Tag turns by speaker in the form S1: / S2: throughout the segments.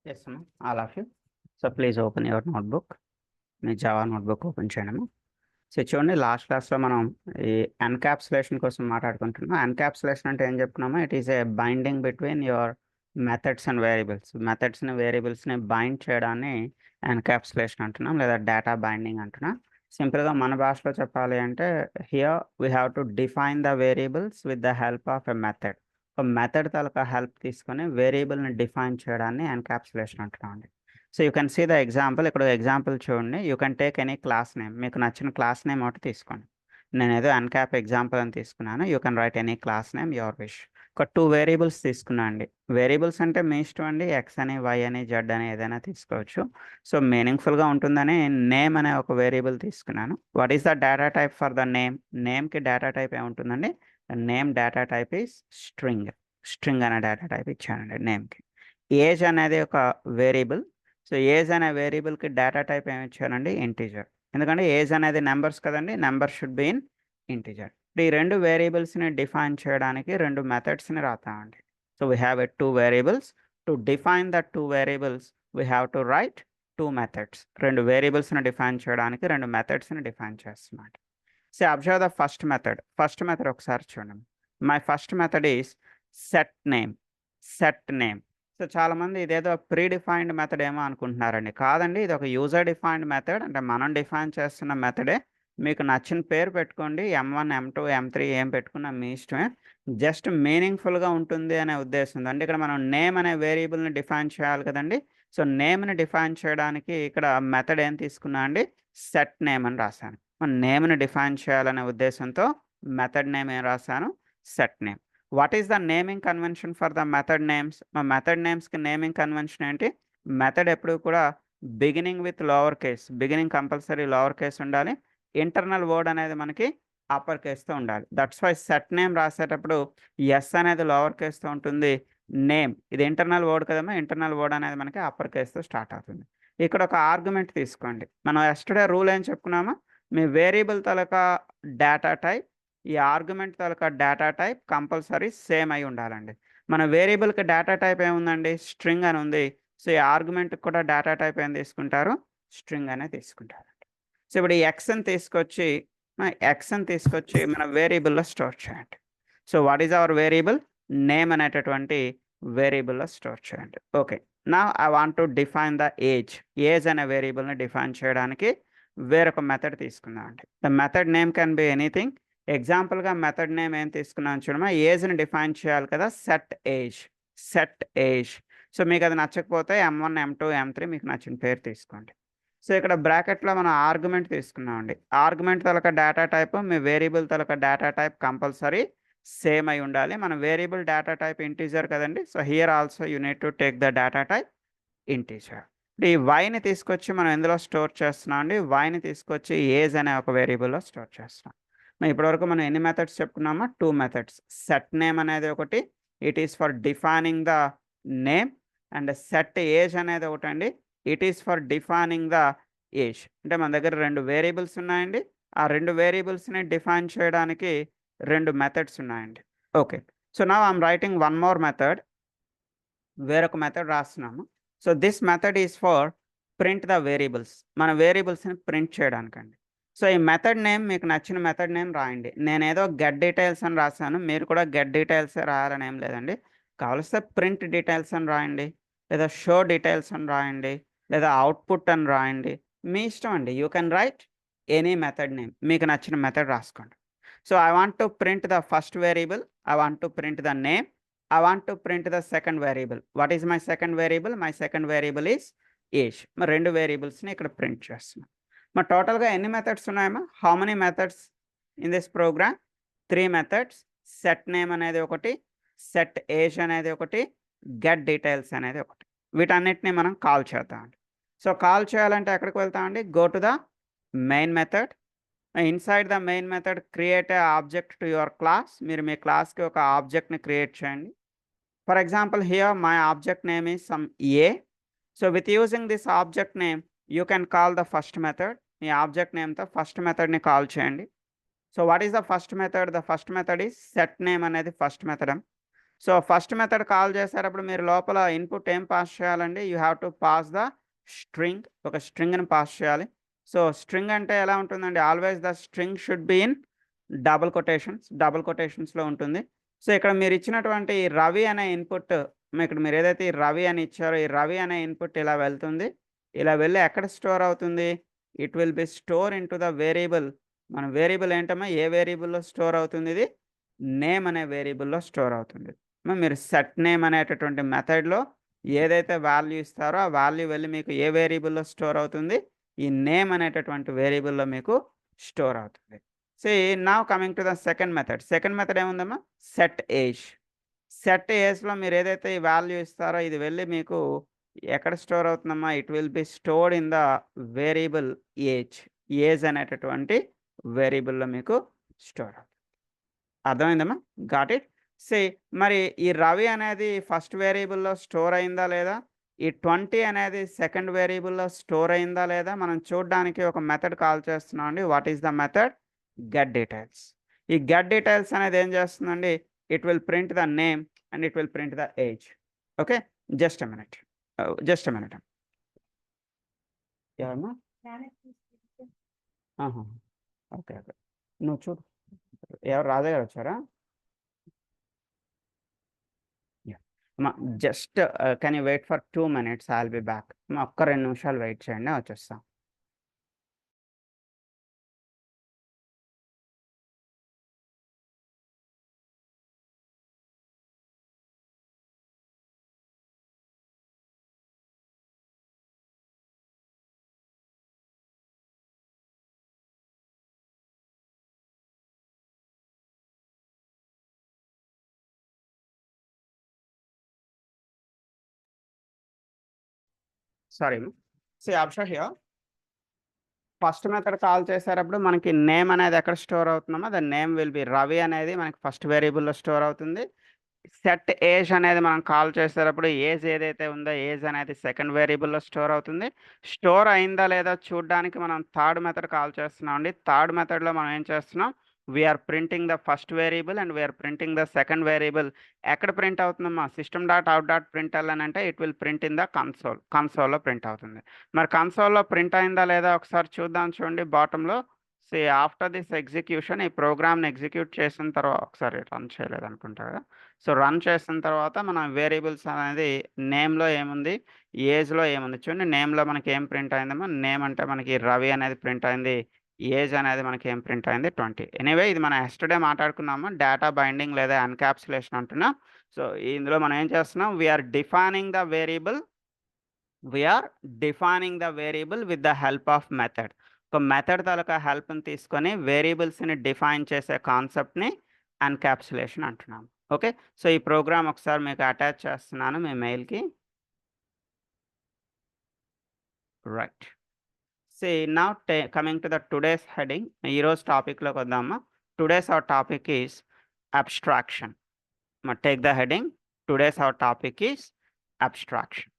S1: Yes, ma'am. All of you. So please open your notebook. మీ Java notebook open చేయడము. So చూడండి, last క్లాస్లో మనం ఈ ఎన్కాప్సులేషన్ కోసం మాట్లాడుకుంటున్నాం. ఎన్కాప్సులేషన్ అంటే ఏం చెప్పుకున్నామో, it is a binding between your methods and variables. మెథడ్స్ని వేరియబుల్స్ని బైండ్ చేయడాన్ని ఎన్కాప్సులేషన్ అంటున్నాం, లేదా డేటా బైండింగ్ అంటున్నాం. సింపుల్గా మన భాషలో చెప్పాలి అంటే, here we have to define the variables with the help of a method. ఒక మెథడ్ తాలూకా హెల్ప్ తీసుకొని వేరియబుల్ని డిఫైన్ చేయడాన్ని ఎన్కాప్సులేషన్ అంటున్నాం అండి. So you can see the example. ఇక్కడ ఎగ్జాంపుల్ చూడండి. You can take any class name. మీకు నచ్చిన క్లాస్ నేమ్ ఒకటి తీసుకోండి. నేను ఏదో అన్క్యాప్ ఎగ్జాంపుల్ అని తీసుకున్నాను. You can write any class name your wish. ఒక 2 వేరియబుల్స్ తీసుకున్నా అండి. వేరియబుల్స్ అంటే మీ ఇష్టం అండి. ఎక్స్ అని, వై అని, జెడ్ అని ఏదైనా తీసుకోవచ్చు. సో మీనింగ్ఫుల్గా ఉంటుందని నేమ్ అనే ఒక వేరియబుల్ తీసుకున్నాను. What is the data type for the name? నేమ్కి డేటా టైప్ ఏముంటుందండి? Name data type is string. String అనే డేటా టైప్ ఇచ్చానండి నేమ్కి. ఏజ్ అనేది ఒక వేరియబుల్. సో ఏజ్ అనే వేరియబుల్కి డేటా టైప్ ఏమి ఇచ్చానండి? ఇంటీజర్. ఎందుకంటే ఏజ్ అనేది నెంబర్స్ కదండి, number should be in integer. ఈ 2 వేరియబుల్స్ని డిఫైన్ చేయడానికి 2 మెథడ్స్ని రాతామండి. So we have a 2 variables. To define the 2 variables we have to write 2 methods. 2 వేరియబుల్స్ని డిఫైన్ చేయడానికి 2 మెథడ్స్ని డిఫైన్ చేస్తున్నాం. So observe the first method. First method ఒకసారి చూడండి. My first method is set name. Set name. So చాలామంది ఇదేదో pre defined method ఏమో అనుకుంటున్నారండి. కాదండి, ఇది ఒక యూజర్ డిఫైన్డ్ మెథడ్. అంటే మనం డిఫైన్ చేస్తున్న మెథడే. మీకు నచ్చిన పేరు పెట్టుకోండి. M1, M2, M3 ఏం పెట్టుకున్నా మీ ఇష్టమే. జస్ట్ మీనింగ్ఫుల్గా ఉంటుంది అనే ఉద్దేశం. అంటే ఇక్కడ మనం నేమ్ అనే వేరియబుల్ని డిఫైన్ చేయాలి కదండి. సో నేమ్ని డిఫైన్ చేయడానికి ఇక్కడ మెథడ్ ఏం తీసుకున్నా అండి? సెట్ నేమ్ అని రాశాను. మన నేమ్ని డిఫైన్ చేయాలనే ఉద్దేశంతో మెథడ్ నేమ్ ఏం రాశాను? Set name. What is the naming convention for the method names? మా మెథడ్ నేమ్స్కి నేమింగ్ కన్వెన్షన్ ఏంటి? మెథడ్ ఎప్పుడు కూడా beginning with lower case. Beginning compulsory lower case ఉండాలి. ఇంటర్నల్ వర్డ్ అనేది మనకి అప్పర్ కేస్తో ఉండాలి. దట్స్ వై సెట్ నేమ్ రాసేటప్పుడు ఎస్ అనేది లోవర్ కేస్తో ఉంటుంది. నేమ్ ఇది ఇంటర్నల్ వర్డ్ కదమ్మా. ఇంటర్నల్ వర్డ్ అనేది మనకి అప్పర్ కేస్తో స్టార్ట్ అవుతుంది. ఇక్కడ ఒక ఆర్గ్యుమెంట్ తీసుకోండి. మనం ఎస్టర్డే రూల్ ఏం చెప్పుకున్నామా? మీ వేరియబుల్ తాలూకా డేటా టైప్, ఈ ఆర్గ్యుమెంట్ తాలూకా డేటా టైప్ కంపల్సరీ సేమ్ అయి ఉండాలండి. మన వేరియబుల్కి డేటా టైప్ ఏముందండి? స్ట్రింగ్ అని ఉంది. సో ఈ ఆర్గ్యుమెంట్కి కూడా డేటా టైప్ ఏం తీసుకుంటారు? స్ట్రింగ్ అనే తీసుకుంటారండి. సో ఇప్పుడు ఈ ఎక్స్ని తీసుకొచ్చి మన వేరియబుల్లో స్టోర్ చేయండి. So what is our variable? Name అనేటటువంటి వేరియబుల్లో స్టోర్ చేయండి. ఓకే, నా I want to define the age. Age అనే వేరియబుల్ని డిఫైన్ చేయడానికి వేరొక మెథడ్ తీసుకుందామండి. The method name can be anything. ఎగ్జాంపుల్గా మెథడ్ నేమ్ ఏం తీసుకున్నాను చూడమా. ఏజ్ని డిఫైన్ చేయాలి కదా. Set age. Set age. So మీకు అది నచ్చకపోతే M1, M2, M3 మీకు నచ్చిన పేరు తీసుకోండి. సో ఇక్కడ బ్రాకెట్లో మనం ఆర్గ్యుమెంట్ తీసుకున్నామండి. ఆర్గ్యుమెంట్ తలక డేటా టైప్, మీ వేరియబుల్ తలక డేటా టైప్ కంపల్సరీ సేమ్ అయి ఉండాలి. మన వేరియబుల్ డేటా టైప్ ఇంటీజర్ కదండి. So here also you need to take the data type integer. ఈ వైని తీసుకొచ్చి మనం ఎందులో స్టోర్ చేస్తున్నాం అండి? వైని తీసుకొచ్చి ఏజ్ అనే ఒక వేరియబుల్లో స్టోర్ చేస్తున్నాం. ఇప్పటివరకు మనం ఎన్ని మెథడ్స్ చెప్పుకున్నామా? 2 మెథడ్స్. సెట్ నేమ్ అనేది ఒకటి, it is for defining the name. And set age అనేది ఒకటండి, it is for defining the age. అంటే మన దగ్గర 2 వేరియబుల్స్ ఉన్నాయండి. ఆ 2 వేరియబుల్స్ని డిఫైన్ చేయడానికి 2 మెథడ్స్ ఉన్నాయండి. Okay, so now I'm writing one more method. వేరొక మెథడ్ రాస్తున్నాము. So this method is for print the variables. మన వేరియబుల్స్ని ప్రింట్ చేయడానికండి. సో ఈ మెథడ్ నేమ్ మీకు నచ్చిన మెథడ్ నేమ్ రాయండి. నేనేదో గెట్ డీటెయిల్స్ అని రాశాను. మీరు కూడా గెట్ డీటెయిల్స్ రాయాలని ఏం లేదండి. కావలిస్తే ప్రింట్ డీటెయిల్స్ అని రాయండి, లేదా షో డీటెయిల్స్ అని రాయండి, లేదా అవుట్పుట్ అని రాయండి. మీ ఇష్టం అండి. You can write any method name. మీకు నచ్చిన మెథడ్ రాసుకోండి. So I want to print the first variable. I want to print the name. I want to print the second variable. What is my second variable? My second variable is age. మరి 2 వేరియబుల్స్ని ఇక్కడ print చేస్తున్నాం. మరి టోటల్గా ఎన్ని methods ఉన్నాయమ్మా? How many methods in this program? 3 methods. Set name అనేది ఒకటి, set age అనేది ఒకటి, గెట్ డీటెయిల్స్ అనేది ఒకటి. వీటన్నిటిని మనం కాల్ చేద్దామండి. సో కాల్ చేయాలంటే ఎక్కడికి వెళ్తామండి? Go to the main method. Inside the main method create a object to your class. మీరు మీ క్లాస్కి ఒక ఆబ్జెక్ట్ని క్రియేట్ చేయండి. For example, here my object name is some A. So with using this object name, you can call the first method. The object name the first method ni call cheyandi. So what is the first method? The first method is set name అనేది first method. So first method call చేసేటప్పుడు మీరు లోపల input ఏం pass చేయాలండి? You have to pass the string. ఒక స్ట్రింగ్ని pass చేయాలి. So string అంటే ఎలా ఉంటుందండి? Always the string should be in double కొటేషన్స్లో ఉంటుంది. సో ఇక్కడ మీరు ఇచ్చినటువంటి రవి అనే ఇన్పుట్, ఇక్కడ మీరు ఏదైతే ఈ రవి అని ఇచ్చారో ఈ రవి అనే ఇన్పుట్ ఇలా వెళ్తుంది. ఇలా వెళ్ళి ఎక్కడ స్టోర్ అవుతుంది? It will B store in to the variable. మన వేరియబుల్ ఏంటమ్మా? ఏ వేరియబుల్లో స్టోర్ అవుతుంది? ఇది నేమ్ అనే వేరియబుల్లో స్టోర్ అవుతుంది. మీరు సెట్ నేమ్ అనేటటువంటి మెథడ్లో ఏదైతే వాల్యూ ఇస్తారో ఆ వాల్యూ వెళ్ళి మీకు ఏ వేరియబుల్లో స్టోర్ అవుతుంది? ఈ నేమ్ అనేటటువంటి వేరియబుల్లో మీకు స్టోర్ అవుతుంది. Now coming to the second method. Second method ఏముందమ్మా? Set age. సెట్ ఏజ్లో మీరు ఏదైతే ఈ వాల్యూ ఇస్తారో ఇది వెళ్ళి మీకు ఎక్కడ స్టోర్ అవుతుందమ్మా? It will be stored in the variable age. Age అనేటటువంటి వేరియబుల్లో మీకు స్టోర్ అవుతుంది. అర్థమైందమ్మా? Got it? మరి ఈ రవి అనేది ఫస్ట్ వేరియబుల్లో స్టోర్ అయిందా లేదా? ఈ 20 అనేది సెకండ్ వేరియబుల్లో స్టోర్ అయిందా లేదా? మనం చూడడానికి ఒక మెథడ్ కాల్ చేస్తున్నాం అండి. What is the method? Get details. ఈ గెట్ డీటెయిల్స్ అనేది ఏం చేస్తుందండి? It will print the name and it will print the age. Okay, just a minute. ఎవరమ్మా? ఓకే ఓకే, నువ్వు చూడు. ఎవరు? రాజా గారు వచ్చారా? Just can you wait for 2 minutes? I will be back. ఒక్క 2 నిమిషాలు వెయిట్ చేయండి, వచ్చేస్తాం. సారీ, అబ్షర్ హియర్. ఫస్ట్ మెథడ్ కాల్ చేసేటప్పుడు మనకి నేమ్ అనేది ఎక్కడ స్టోర్ అవుతుందమ్మా? The name will be Ravi అనేది మనకి ఫస్ట్ వేరియబుల్లో స్టోర్ అవుతుంది. సెట్ ఏజ్ అనేది మనం కాల్ చేసేటప్పుడు ఏజ్ ఏదైతే ఉందో ఏజ్ అనేది సెకండ్ వేరియబుల్లో స్టోర్ అవుతుంది. స్టోర్ అయిందా లేదా చూడడానికి మనం థర్డ్ మెథడ్ కాల్ చేస్తున్నాం అండి. థర్డ్ మెథడ్లో మనం ఏం చేస్తున్నాం? We are printing the first variable and we are printing the second variable. ఎక్కడ ప్రింట్ అవుతుందమ్మా? system.out.println అని అంటే it will print in the కన్సోల్లో ప్రింట్ అవుతుంది. మరి కన్సోల్లో ప్రింట్ అయిందా లేదా ఒకసారి చూద్దాం. చూడండి బాటంలో. ఆఫ్టర్ దిస్ ఎగ్జిక్యూషన్, ఈ ప్రోగ్రామ్ని ఎగ్జిక్యూట్ చేసిన తర్వాత, ఒకసారి రన్ చేయలేదు అనుకుంటా కదా. సో రన్ చేసిన తర్వాత మన వేరియబుల్స్ అనేది నేమ్లో ఏముంది, ఏజ్లో ఏముంది చూడండి. నేమ్లో మనకి ఏం ప్రింట్ అయిందమ్మా? నేమ్ అంటే మనకి రవి అనేది ప్రింట్ అయింది. ఏజ్ అనేది మనకి ఏం ప్రింట్ అయింది? 20. ఎనీవే ఇది మనం ఎస్టర్డే మాట్లాడుకున్నాము, డేటా బైండింగ్ లేదా ఎన్కాప్సులేషన్ అంటున్నాం. సో ఇందులో మనం ఏం చేస్తున్నాం? We are defining the variable with the help of method. ఒక మెథడ్ తాలూకా హెల్ప్ని తీసుకొని వేరియబుల్స్ని డిఫైన్ చేసే కాన్సెప్ట్ని ఎన్కాప్సులేషన్ అంటున్నాం. ఓకే, సో ఈ ప్రోగ్రామ్ ఒకసారి మీకు అటాచ్ చేస్తున్నాను మీ మెయిల్కి. Right. Now coming to the today's heading. ఈరోజు టాపిక్లోకి వద్దామా? Today's our topic is abstraction. Take the heading. Today's our topic is abstraction.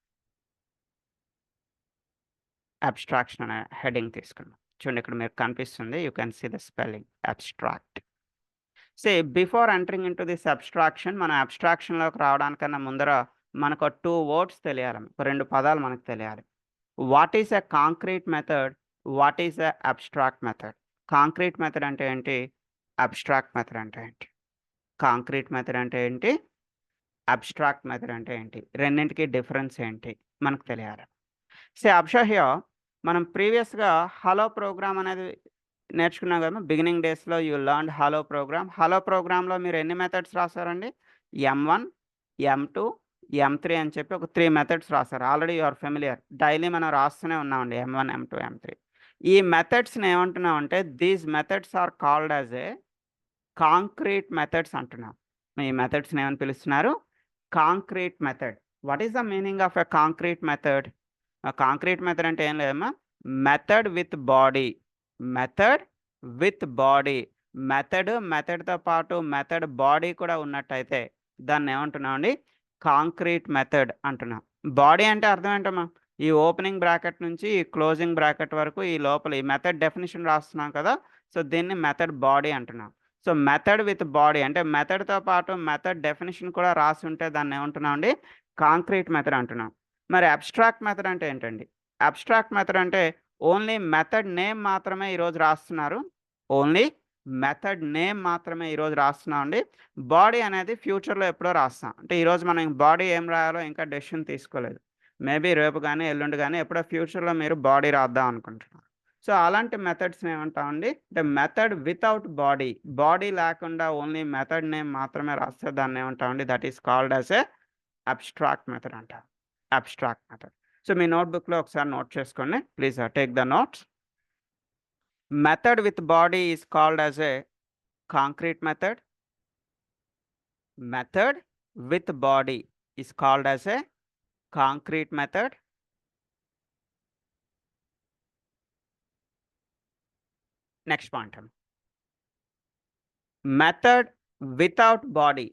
S1: Abstraction అనే హెడింగ్ తీసుకున్నాం. చూడండి, ఇక్కడ మీకు కనిపిస్తుంది. You can see the spelling abstract. Before entering in to this abstraction, మన అబ్స్ట్రాక్షన్లోకి రావడానికన్నా ముందర మనకు 2 words తెలియాలి, 2 పదాలు మనకు తెలియాలి. What is a concrete method? What is a abstract method? Concrete method అంటే ఏంటి? అబ్స్ట్రాక్ట్ మెథడ్ అంటే ఏంటి? కాంక్రీట్ మెథడ్ అంటే ఏంటి? అబ్స్ట్రాక్ట్ మెథడ్ అంటే ఏంటి? రెండింటికి డిఫరెన్స్ ఏంటి మనకు తెలియాలి. అబ్షహియా, మనం ప్రీవియస్గా హలో ప్రోగ్రామ్ అనేది నేర్చుకున్నాం కదా. బిగినింగ్ డేస్లో you learn hello program. Hello ప్రోగ్రాంలో మీరు ఎన్ని మెథడ్స్ రాశారండి? M1, M2, M3 అని చెప్పి ఒక 3 మెథడ్స్ రాశారు. Already you are familiar. Daily మనం రాస్తూనే ఉన్నామండి M1, M2, M3. ఈ మెథడ్స్ని ఏమంటున్నామంటే these methods are called as a concrete methods అంటున్నాం. ఈ మెథడ్స్ని ఏమని పిలుస్తున్నారు? Concrete method. What is the meaning of a concrete method? Concrete method అంటే ఏం లేదమ్మా, method with body. Method with body. మెథడ్తో పాటు మెథడ్ బాడీ కూడా ఉన్నట్టయితే దాన్ని ఏమంటున్నామండి? కాంక్రీట్ మెథడ్ అంటున్నాం. బాడీ అంటే అర్థం ఏంటమ్మా? ఈ ఓపెనింగ్ బ్రాకెట్ నుంచి ఈ క్లోజింగ్ బ్రాకెట్ వరకు ఈ లోపల ఈ మెథడ్ డెఫినేషన్ రాస్తున్నాం కదా. సో దీన్ని మెథడ్ బాడీ అంటున్నాం. సో మెథడ్ విత్ బాడీ అంటే మెథడ్తో పాటు మెథడ్ డెఫినేషన్ కూడా రాసి ఉంటే దాన్ని ఏమంటున్నాం అండి, కాంక్రీట్ మెథడ్ అంటున్నాం. మరి అబ్స్ట్రాక్ట్ మెథడ్ అంటే ఏంటండి? అబ్స్ట్రాక్ట్ మెథడ్ అంటే ఓన్లీ మెథడ్ నేమ్ మాత్రమే ఈరోజు రాస్తున్నారు. ఓన్లీ మెథడ్ నేమ్ మాత్రమే ఈరోజు రాస్తున్నాం అండి. బాడీ అనేది ఫ్యూచర్లో ఎప్పుడో రాస్తాం. అంటే ఈరోజు మనం బాడీ ఏం రాయాలో ఇంకా డెసిషన్ తీసుకోలేదు. మేబీ రేపు కానీ ఎల్లుండి కానీ ఎప్పుడో ఫ్యూచర్లో మీరు బాడీ రాద్దాం అనుకుంటున్నారు. సో అలాంటి మెథడ్స్ని ఏమంటామండి అంటే మెథడ్ వితౌట్ బాడీ, బాడీ లేకుండా ఓన్లీ మెథడ్ నేమ్ మాత్రమే రాస్తే దాన్ని ఏమంటామండి, that is called as a abstract method అంటారు. Abstract method. సో మీ నోట్బుక్లో ఒకసారి నోట్ చేసుకోండి please, take the notes. Method with body is called as a concrete method. Method with body is called as a concrete method. Next point. Method without body.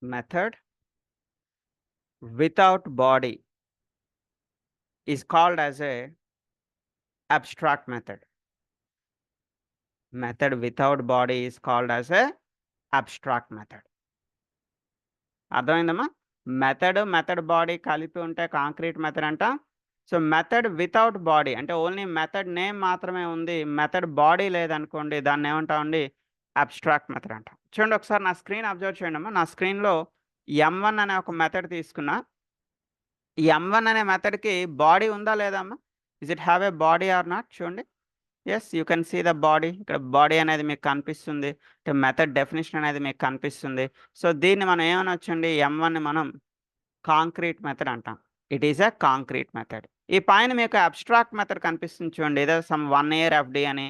S1: Method without body is called as a abstract method. Method without body is called as a abstract method. అర్థమైందమ్మా? Method body కలిపి ఉంటే concrete method అంట. So method without body అంటే only method name మాత్రమే ఉంది, method body లేదనుకోండి, దాన్ని ఏమంటామండి, abstract method అంట. చూడండి ఒకసారి నా స్క్రీన్ అబ్జర్వ్ చేయండి అమ్మా. నా స్క్రీన్లో M1 అనే ఒక మెథడ్ తీసుకున్నా. ఈ M1 అనే మెథడ్కి బాడీ ఉందా లేదా అమ్మా? Is it have a body or not? చూడండి. Yes, you can see the body. ఇక్కడ బాడీ అనేది మీకు కనిపిస్తుంది, అంటే మెథడ్ డెఫినేషన్ అనేది మీకు కనిపిస్తుంది. సో దీన్ని మనం ఏమనొచ్చండి, M1ని మనం కాంక్రీట్ మెథడ్ అంటాం. It is a concrete method. ఈ పైన మీకు అబ్స్ట్రాక్ట్ మెథడ్ కనిపిస్తుంది చూడండి, ఏదో సమ్ 1 year FD అని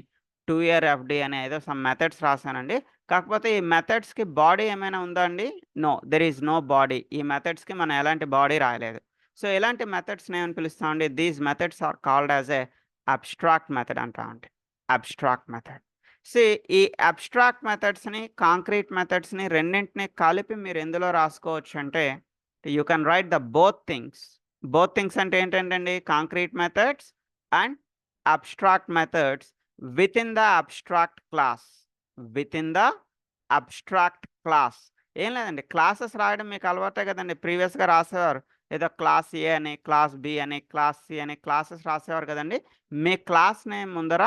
S1: 2 year FD అని ఏదో సమ్ మెథడ్స్ రాశానండి. కాకపోతే ఈ మెథడ్స్కి బాడీ ఏమైనా ఉందా అండి? No, there is no body. ఈ మెథడ్స్కి మనం ఎలాంటి బాడీ రాయలేదు. సో ఇలాంటి మెథడ్స్ని ఏమని పిలుస్తామండి, these methods are called as a abstract method అంటామండి. Abstract method. ఈ అబ్స్ట్రాక్ట్ మెథడ్స్ని కాంక్రీట్ మెథడ్స్ని రెండింటిని కలిపి మీరు ఎందులో రాసుకోవచ్చు అంటే you can write the both things. Both things అంటే ఏంటంటే concrete methods and abstract methods with in the abstract class. With in the abstract class. ఏం లేదండి, క్లాసెస్ రాయడం మీకు అలవాటే కదండి, ప్రీవియస్గా రాసేవారు. ఏదో క్లాస్ ఏ అని, క్లాస్ బి అని, క్లాస్ సి అని క్లాసెస్ రాసేవారు కదండి. మీ క్లాస్ నేమ్ ముందర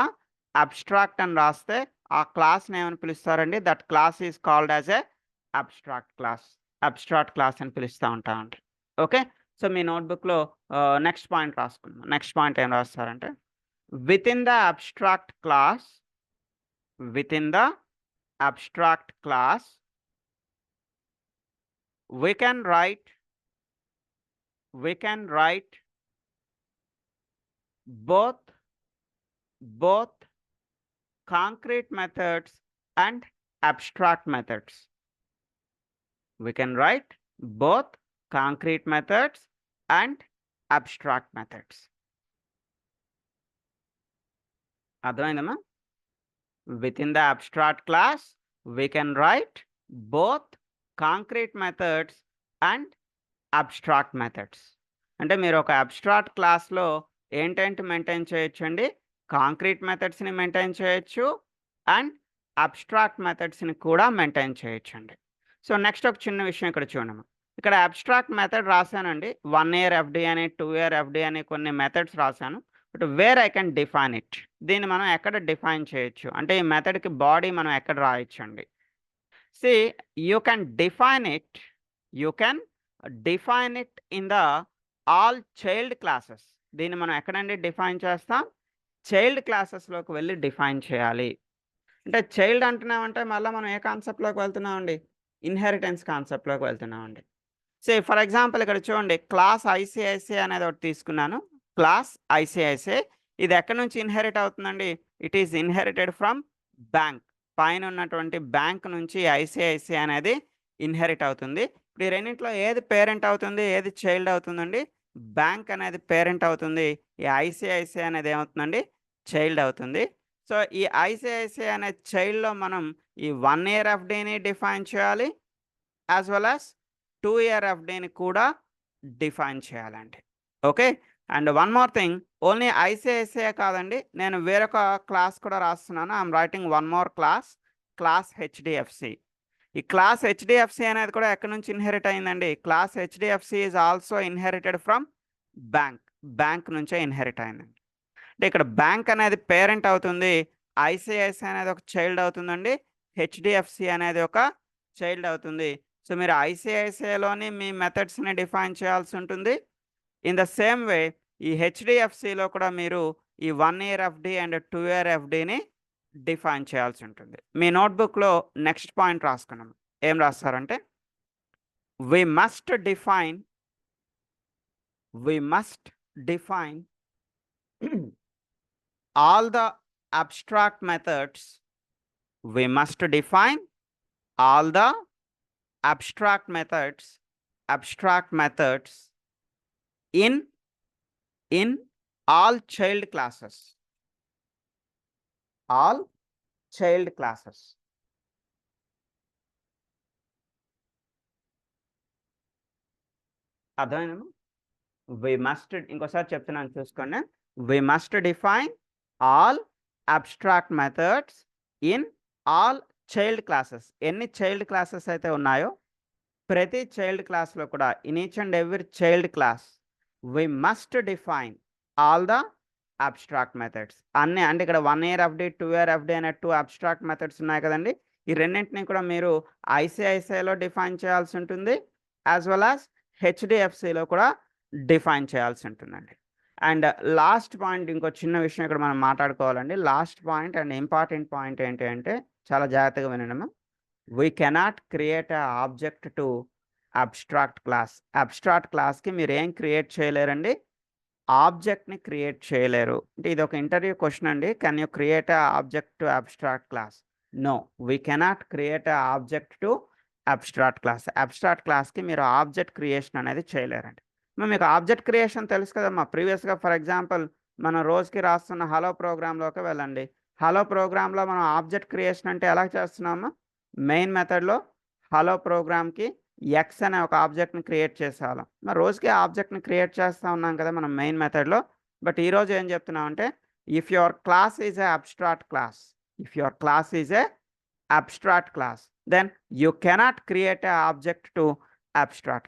S1: అబ్స్ట్రాక్ట్ అని రాస్తే ఆ క్లాస్ నేమ్ అని పిలుస్తారండి. That class is called as a abstract class. Abstract class అని పిలుస్తూ ఉంటామండి. ఓకే, సో మీ నోట్బుక్లో నెక్స్ట్ పాయింట్ రాసుకుందాం. నెక్స్ట్ పాయింట్ ఏం రాస్తారంటే with in the abstract class, with in the abstract class we can write both concrete methods and abstract methods. We can write both concrete methods and abstract methods. అర్థమైందమ్మా? Within the abstract class we can write both concrete methods and abstract methods. అంటే మీరు ఒక abstract క్లాస్లో ఏంటంటే maintain చేయొచ్చు అండి, concrete మెథడ్స్ని maintain చేయొచ్చు and abstract మెథడ్స్ని కూడా మెయింటైన్ చేయొచ్చు అండి. సో నెక్స్ట్ ఒక చిన్న విషయం ఇక్కడ చూడము. ఇక్కడ అబ్స్ట్రాక్ట్ మెథడ్ రాశానండి, 1 year FD అని 2 year FD అని కొన్ని మెథడ్స్ రాశాను. But where I can define it, దీన్ని మనం ఎక్కడ డిఫైన్ చేయొచ్చు అంటే ఈ మెథడ్కి బాడీ మనం ఎక్కడ రాయొచ్చు అండి. See, you can define it in the all child classes. దీన్ని మనం ఎక్కడండి డిఫైన్ చేస్తాం, చైల్డ్ క్లాసెస్లోకి వెళ్ళి డిఫైన్ చేయాలి. అంటే చైల్డ్ అంటున్నామంటే మళ్ళీ మనం ఏ కాన్సెప్ట్లోకి వెళ్తున్నామండి, ఇన్హెరిటెన్స్ కాన్సెప్ట్లోకి వెళ్తున్నామండి. ఫర్ ఎగ్జాంపుల్ ఇక్కడ చూడండి, క్లాస్ ICICI అనేది ఒకటి తీసుకున్నాను. క్లాస్ ICICI ఇది ఎక్కడి నుంచి ఇన్హెరిట్ అవుతుందండి, it is inherited from bank. పైన ఉన్నటువంటి బ్యాంక్ నుంచి ICICI అనేది ఇన్హెరిట్ అవుతుంది. ఇప్పుడు ఈ రెండింటిలో ఏది పేరెంట్ అవుతుంది, ఏది చైల్డ్ అవుతుందండి, బ్యాంక్ అనేది పేరెంట్ అవుతుంది, ఈ ICICI అనేది ఏమవుతుందండి, చైల్డ్ అవుతుంది. సో ఈ ICICI అనే చైల్డ్లో మనం ఈ 1 year FDని డిఫైన్ చేయాలి, యాజ్ వెల్ యాజ్ 2 year FDని కూడా డిఫైన్ చేయాలండి. Okay, and one more thing, only ICICI కాదండి, నేను వేరొక క్లాస్ కూడా రాస్తున్నాను. I'm writing one more class HDFC. ఈ క్లాస్ హెచ్డిఎఫ్సి అనేది కూడా ఎక్కడి నుంచి ఇన్హెరిట్ అయిందండి? Class HDFC is also inherited from bank నుంచే ఇన్హెరిట్ అయిందండి. అంటే ఇక్కడ బ్యాంక్ అనేది పేరెంట్ అవుతుంది, ఐసిఐసిఐ అనేది ఒక చైల్డ్ అవుతుందండి, హెచ్డిఎఫ్సి అనేది ఒక చైల్డ్ అవుతుంది. సో మీరు ఐసిఐసిఐలోని మీ మెథడ్స్ని డిఫైన్ చేయాల్సి ఉంటుంది. ఇన్ ద సేమ్ వే ఈ హెచ్డిఎఫ్సిలో కూడా మీరు ఈ 1 year ఎఫ్డి అండ్ 2 year ఎఫ్డిని డిఫైన్ చేయాల్సి ఉంటుంది. మీ నోట్బుక్లో నెక్స్ట్ పాయింట్ రాసుకున్నాం. ఏం రాస్తారంటే we must define all the abstract methods. We must define all the abstract methods in all child classes. అర్థమైందమ్మా? we must, ఇంకోసారి చెప్తున్నాను చూసుకోండి. we must define all abstract methods in all child classes. ఎన్ని child classes అయితే ఉన్నాయో ప్రతి child క్లాస్లో కూడా in each and every child class we must define all the abstract methods. అన్నీ అంటే ఇక్కడ 1 year ఎఫ్డి 2 year ఎఫ్డి అనే 2 abstract methods ఉన్నాయి కదండి. ఈ రెండింటిని కూడా మీరు ఐసిఐసిఐలో డిఫైన్ చేయాల్సి ఉంటుంది, యాజ్ వెల్ యాజ్ హెచ్డిఎఫ్సిలో కూడా డిఫైన్ చేయాల్సి ఉంటుందండి. అండ్ లాస్ట్ పాయింట్, ఇంకో చిన్న విషయం ఇక్కడ మనం మాట్లాడుకోవాలండి. Last point and important point ఏంటి అంటే చాలా జాగ్రత్తగా వినండి. We cannot create a object to abstract క్లాస్కి మీరు ఏం క్రియేట్ చేయలేరండి? ఆబ్జెక్ట్ని క్రియేట్ చేయలేరు. అంటే ఇది ఒక ఇంటర్వ్యూ క్వశ్చన్ అండి. Can you create a object to abstract class? No, we cannot create a object to abstract క్లాస్కి మీరు ఆబ్జెక్ట్ క్రియేషన్ అనేది చేయలేరండి. మీకు ఆబ్జెక్ట్ క్రియేషన్ తెలుసు కదమ్మా. ప్రీవియస్గా ఫర్ ఎగ్జాంపుల్ మనం రోజుకి రాస్తున్న హలో ప్రోగ్రాంలోకి వెళ్ళండి. హలో ప్రోగ్రాంలో మనం ఆబ్జెక్ట్ క్రియేషన్ అంటే ఎలా చేస్తున్నామా? మెయిన్ మెథడ్లో హలో ప్రోగ్రామ్కి ఎక్స్ అనే ఒక ఆబ్జెక్ట్ని క్రియేట్ చేసేవాళ్ళం. మరి రోజుకి ఆబ్జెక్ట్ని క్రియేట్ చేస్తూ ఉన్నాం కదా మనం మెయిన్ మెథడ్లో. బట్ ఈరోజు ఏం చెప్తున్నామంటే if your class is a abstract class then you cannot create a object to abstract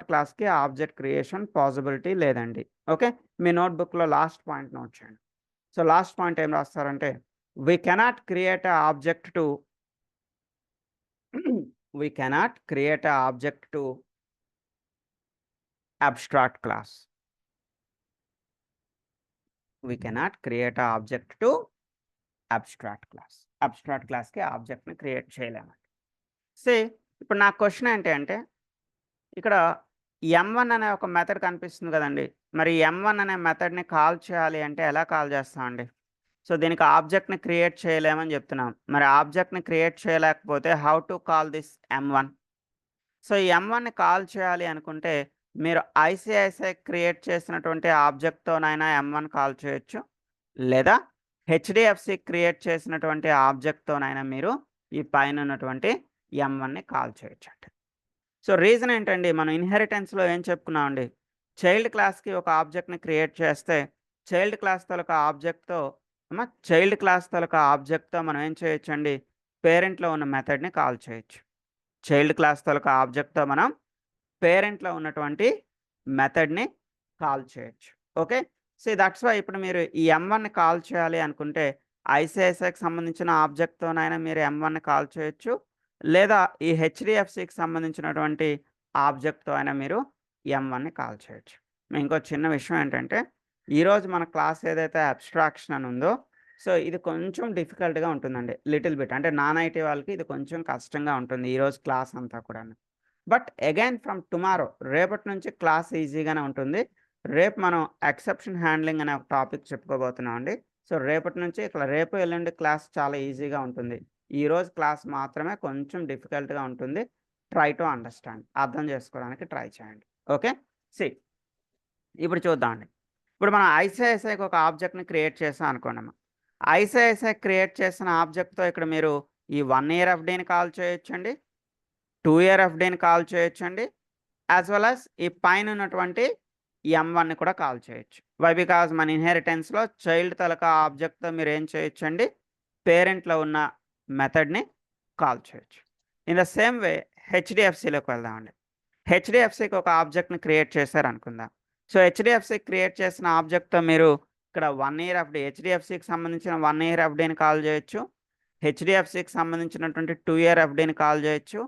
S1: క్లాస్కి ఆబ్జెక్ట్ క్రియేషన్ పాసిబిలిటీ లేదండి. ఓకే, మీ నోట్బుక్లో లాస్ట్ పాయింట్ నోట్ చేయండి. సో లాస్ట్ పాయింట్ ఏం రాస్తారంటే we cannot create a object to abstract class. Abstract క్లాస్కి ఆబ్జెక్ట్ని create చేయలేమండి. ఇప్పుడు నా క్వశ్చన్ ఏంటి అంటే ఇక్కడ M1 అనే ఒక మెథడ్ కనిపిస్తుంది కదండి. మరి M1 అనే మెథడ్ని కాల్ చేయాలి అంటే ఎలా కాల్ చేస్తామండి? సో దీనికి ఆబ్జెక్ట్ని క్రియేట్ చేయలేమని చెప్తున్నాం. మరి ఆబ్జెక్ట్ని క్రియేట్ చేయలేకపోతే how to call this M1? So ఈ M1ని కాల్ చేయాలి అనుకుంటే మీరు ఐసిఐసిఐ క్రియేట్ చేసినటువంటి ఆబ్జెక్ట్తోనైనా M1 కాల్ చేయొచ్చు, లేదా హెచ్డిఎఫ్సి క్రియేట్ చేసినటువంటి ఆబ్జెక్ట్తోనైనా మీరు ఈ పైన ఉన్నటువంటి M1ని కాల్ చేయొచ్చు అండి. సో రీజన్ ఏంటండి? మనం ఇన్హెరిటెన్స్లో ఏం చెప్పుకున్నామండి? చైల్డ్ క్లాస్కి ఒక ఆబ్జెక్ట్ని క్రియేట్ చేస్తే చైల్డ్ క్లాస్ తాలూకా ఆబ్జెక్ట్తో మనం ఏం చేయొచ్చు అండి? పేరెంట్లో ఉన్న మెథడ్ని కాల్ చేయొచ్చు. చైల్డ్ క్లాస్ తాలూకా ఆబ్జెక్ట్తో మనం పేరెంట్లో ఉన్నటువంటి మెథడ్ని కాల్ చేయొచ్చు. ఓకే, సో దట్స్ వై ఇప్పుడు మీరు ఈ M1ని కాల్ చేయాలి అనుకుంటే ఐసిఐసిఐకి సంబంధించిన ఆబ్జెక్ట్తోనైనా మీరు M1ని కాల్ చేయొచ్చు, లేదా ఈ హెచ్డిఎఫ్సికి సంబంధించినటువంటి ఆబ్జెక్ట్తో అయినా మీరు M1ని కాల్ చేయొచ్చు. ఇంకో చిన్న విషయం ఏంటంటే ఈరోజు మన క్లాస్ ఏదైతే అబ్స్ట్రాక్షన్ అని ఉందో సో ఇది కొంచెం డిఫికల్ట్గా ఉంటుందండి, లిటిల్ బిట్. అంటే నాన్ ఐటీ వాళ్ళకి ఇది కొంచెం కష్టంగా ఉంటుంది ఈరోజు క్లాస్ అంతా కూడా. బట్ అగైన్ ఫ్రమ్ టుమారో, రేపటి నుంచి క్లాస్ ఈజీగానే ఉంటుంది. రేపు మనం ఎక్సెప్షన్ హ్యాండ్లింగ్ అనే ఒక టాపిక్ చెప్పుకోబోతున్నాం అండి. సో రేపటి నుంచి రేపు ఎల్లుండి క్లాస్ చాలా ఈజీగా ఉంటుంది. ఈరోజు క్లాస్ మాత్రమే కొంచెం డిఫికల్ట్గా ఉంటుంది. ట్రై టు అండర్స్టాండ్, అర్థం చేసుకోవడానికి ట్రై చేయండి. ఓకే, ఇప్పుడు చూద్దామండి. ఇప్పుడు మనం ఐసిఐసిఐకి ఒక ఆబ్జెక్ట్ని క్రియేట్ చేసాం అనుకోండి. ఐసిఐసిఐ క్రియేట్ చేసిన ఆబ్జెక్ట్తో ఇక్కడ మీరు ఈ 1 year ఎఫ్డిని కాల్ చేయొచ్చండి, 2 year ఎఫ్డిని కాల్ చేయొచ్చండి, యాజ్ వెల్ యాజ్ ఈ పైన ఉన్నటువంటి M1ని కూడా కాల్ చేయొచ్చు. వై? బికాజ్ మన ఇన్హెరిటెన్స్‌లో చైల్డ్ తాలూకా ఆబ్జెక్ట్‌తో మీరు ఏం చేయొచ్చండి, పేరెంట్‌లో ఉన్న మెథడ్‌ని కాల్ చేయొచ్చు. ఇన్ ద సేమ్ వే హెచ్‌డిఎఫ్‌సిలోకి వెళ్దామండి. హెచ్‌డిఎఫ్‌సికి ఒక ఆబ్జెక్ట్‌ని క్రియేట్ చేశారనుకుందాం. సో, హెచ్‌డిఎఫ్‌సి క్రియేట్ చేసిన ఆబ్జెక్ట్‌తో మీరు ఇక్కడ 1 ఇయర్ ఎఫ్‌డి, హెచ్‌డిఎఫ్‌సికి సంబంధించిన 1 ఇయర్ ఎఫ్‌డిని కాల్ చేయొచ్చు. హెచ్‌డిఎఫ్‌సికి సంబంధించినటువంటి 2 ఇయర్ ఎఫ్‌డిని కాల్ చేయొచ్చు.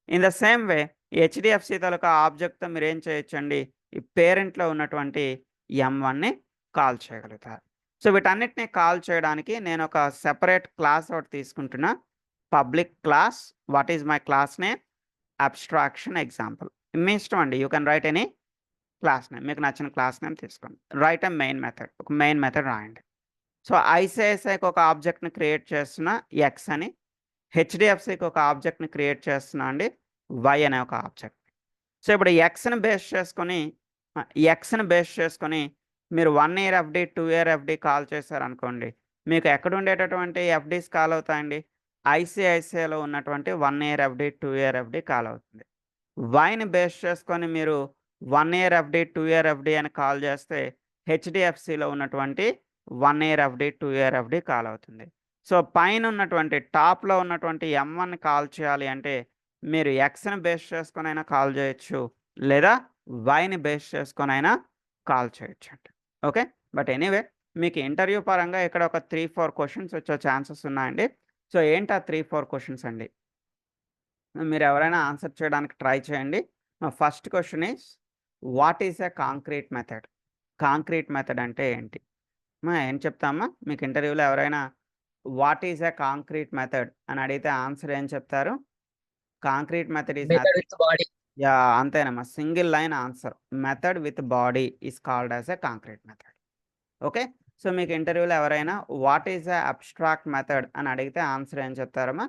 S1: In the same way HDFC తాలూకా ఆబ్జెక్ట్‌తో మీరేం చేయొచ్చండి, ఈ పేరెంట్‌లో ఉన్నటువంటి M1ని కాల్ చేయగలుగుతారు. సో, వీటన్నిటిని కాల్ చేయడానికి నేను ఒక సెపరేట్ క్లాస్ ఒకటి తీసుకుంటున్నా. Public class. What is my class name? Abstraction example. మీ ఇష్టం అండి. You can write any class name. మీకు నచ్చిన క్లాస్ నేమ్ తీసుకోండి. Write a main method. ఒక మెయిన్ మెథడ్ రాయండి. సో, ఐసిఐసిఐకి ఒక ఆబ్జెక్ట్‌ని క్రియేట్ చేస్తున్నా ఎక్స్ అని. హెచ్‌డిఎఫ్‌సికి ఒక ఆబ్జెక్ట్‌ని క్రియేట్ చేస్తున్నా అండి వై అనే ఒక ఆబ్జెక్ట్. సో, ఇప్పుడు ఎక్స్‌ని బేస్ చేసుకొని మీరు 1 year FD, 2 year FD call చేశారనుకోండి. మీకు ఎక్కడ ఉండేటటువంటి ఎఫ్‌డిస్ కాల్ అవుతాయండి? ఐసిఐసిఐలో ఉన్నటువంటి 1 year FD, 2 year FD call అవుతుంది. వైని బేస్ చేసుకొని మీరు 1 ఇయర్ ఎఫ్‌డి, 2 ఇయర్ ఎఫ్‌డి అని కాల్ చేస్తే హెచ్‌డిఎఫ్‌సిలో ఉన్నటువంటి 1 year FD, 2 year FD call అవుతుంది. సో, పైనున్నటువంటి టాప్‌లో ఉన్నటువంటి M1ని కాల్ చేయాలి అంటే మీరు ఎక్స్‌ని బేస్ చేసుకొనైనా కాల్ చేయొచ్చు. లేదా వైని బేస్ చేసుకొనైనా కాల్ చేయొచ్చండి. ఓకే. బట్ ఎనీవే మీకు ఇంటర్వ్యూ పరంగా ఇక్కడ ఒక 3, 4 క్వెషన్స్ వచ్చే ఛాన్సెస్ ఉన్నాయండి. సో, ఏంటా 3, 4 క్వెషన్స్ అండి? మీరెవరైనా ఆన్సర్ చేయడానికి ట్రై చేయండి. First question is what is a concrete method? Concrete method అంటే ఏంటి? ఏం చెప్తామా? మీకు ఇంటర్వ్యూలో ఎవరైనా what is a concrete method అని అడిగితే ఆన్సర్ ఏం చెప్తారు? Concrete method is
S2: Method
S1: nothing.
S2: with body.
S1: Yeah! అంతేనమ్మా. Single line answer. Method with body is called as a concrete method. Okay. So, మీకు ఇంటర్వ్యూలో ఎవరైనా what is a abstract method అని అడిగితే ఆన్సర్ ఏం చెప్తారమ్మా?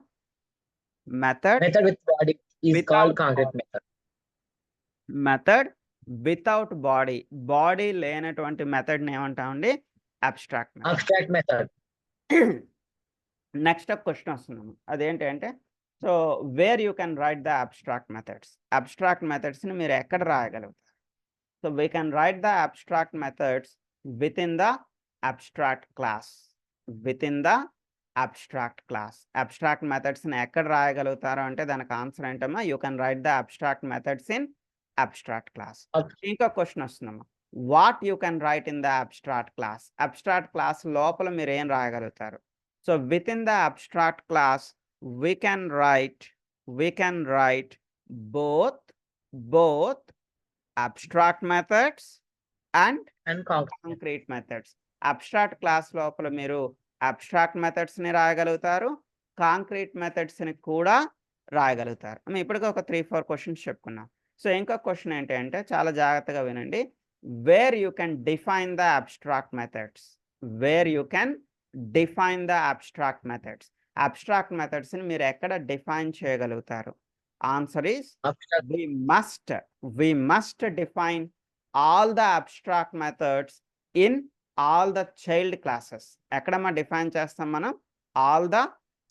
S1: Method
S2: Method with body is called
S1: without
S2: concrete
S1: body.
S2: method.
S1: Method without body. Body లేనటువంటి మెథడ్‌ని ఏమంటామండి? Abstract method.
S2: Abstract method.
S1: Next ఒక క్వెషన్ వస్తుందమ్మా. అదేంటి అంటే so, where you can write the abstract methods. Abstract మెథడ్స్‌ని మీరు ఎక్కడ రాయగలుగుతారు? So, we can write the abstract methods within the abstract class. Within the abstract class. Abstract మెథడ్స్‌ని ఎక్కడ రాయగలుగుతారు అంటే దానికి ఆన్సర్ ఏంటమ్మా? You can write the abstract methods in abstract class.
S2: Ab-
S1: ఇంకో క్వెషన్ వస్తుందమ్మా. What you can write in the abstract class. Abstract class లోపల మీరు ఏం రాయగలుగుతారు? So, within the abstract class we can write we can write both both abstract methods and
S2: and concrete.
S1: Concrete methods. Abstract class లోపల మీరు abstract మెథడ్స్‌ని రాయగలుగుతారు. Concrete మెథడ్స్‌ని కూడా రాయగలుగుతారు. ఇప్పటికి ఒక 3, 4 questions చెప్పుకున్నాం. సో, ఇంకో క్వెషన్ ఏంటి అంటే చాలా జాగ్రత్తగా వినండి. Where you can define the abstract methods. Where you can define the abstract methods. Abstract మెథడ్స్‌ని మీరు ఎక్కడ డిఫైన్ చేయగలుగుతారు? Answer is
S2: Abstract.
S1: We must we must define all the abstract methods in all the child classes. ఎక్కడమ్మా define చేస్తాం మనం? All the